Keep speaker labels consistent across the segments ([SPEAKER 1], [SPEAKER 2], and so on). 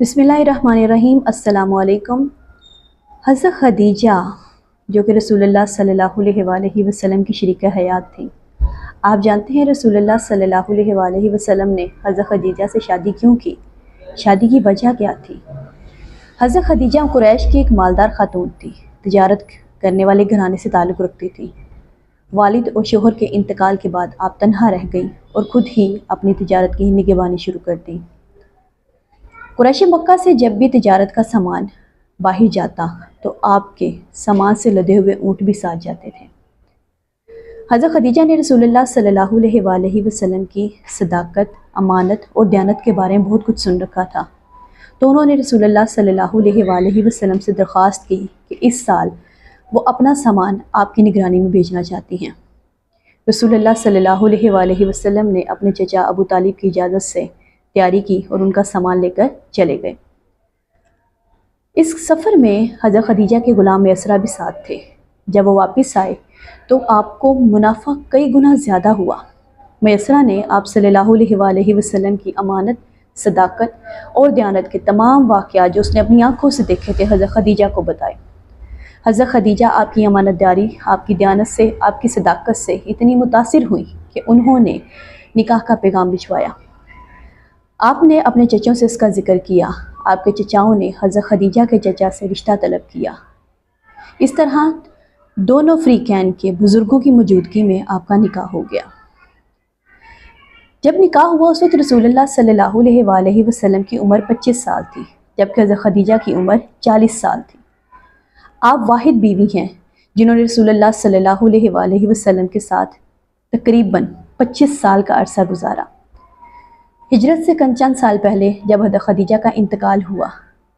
[SPEAKER 1] बिस्मिल्लाहिर्रहमानिर्रहीम। अस्सलामु अलैकुम। हज़रत खदीजा जो कि रसूलुल्लाह सल्लल्लाहु अलैहि वसल्लम की शरीक हयात थी। आप जानते हैं रसूलुल्लाह सल्लल्लाहु अलैहि वसल्लम ने हज़रत खदीजा से शादी क्यों की? शादी की वजह क्या थी? हज़रत खदीजा कुरैश की एक मालदार खातून थी, तिजारत करने वाले घराने से ताल्लुक़ रखती थी। वालिद और शोहर के इंतकाल के बाद आप तन्हा रह गई और ख़ुद ही अपनी तिजारत की निगहबानी शुरू कर दी। कुरैश मक्का से जब भी तिजारत का सामान बाहर जाता तो आपके सामान से लदे हुए ऊँट भी साथ जाते थे। हज़रत खदीजा ने रसूलुल्लाह सल्लल्लाहु अलैहि वसल्लम की सदाकत, अमानत और दयानत के बारे में बहुत कुछ सुन रखा था, तो उन्होंने रसूलुल्लाह सल्लल्लाहु अलैहि वसल्लम से दरख्वास्त की कि इस साल वो अपना सामान आपकी निगरानी में भेजना चाहती हैं। रसूलुल्लाह सल्लल्लाहु अलैहि वसल्लम ने अपने चचा अबू तालिब की इजाज़त से तैयारी की और उनका सामान लेकर चले गए। इस सफ़र में हज़रत खदीजा के ग़ुलाम मैसरा भी साथ थे। जब वो वापस आए तो आपको मुनाफा कई गुना ज़्यादा हुआ। मैसरा ने आप सल्लल्लाहु अलैहि वसल्लम की अमानत, सदाकत और दयानत के तमाम वाक़यात जो उसने अपनी आँखों से देखे थे हज़रत खदीजा को बताए। हज़रत खदीजा आपकी अमानतदारी, आपकी दयानत से, आपकी सदाकत से इतनी मुतासिर हुई कि उन्होंने निकाह का पैगाम भिजवाया। आपने अपने चचों से इसका ज़िक्र किया। आपके चचाओं ने हज़रत खदीजा के चचा से रिश्ता तलब किया। इस तरह दोनों फ़रीक़ैन के बुज़ुर्गों की मौजूदगी में आपका निकाह हो गया। जब निकाह हुआ उस वक्त रसूलुल्लाह सल्लल्लाहु अलैहि वसल्लम की उम्र 25 साल थी, जबकि हज़रत खदीजा की उम्र 40 साल थी। आप वाहिद बीवी हैं जिन्होंने रसूलुल्लाह सल्लल्लाहु अलैहि वसल्लम के साथ तकरीबन 25 साल का अरसा गुजारा। हिजरत से चंद साल पहले जब हज़रत खदीजा का इंतकाल हुआ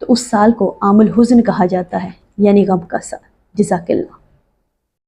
[SPEAKER 1] तो उस साल को आमुल हुज़्न कहा जाता है, यानी गम का साल। जज़ाकल्लाह।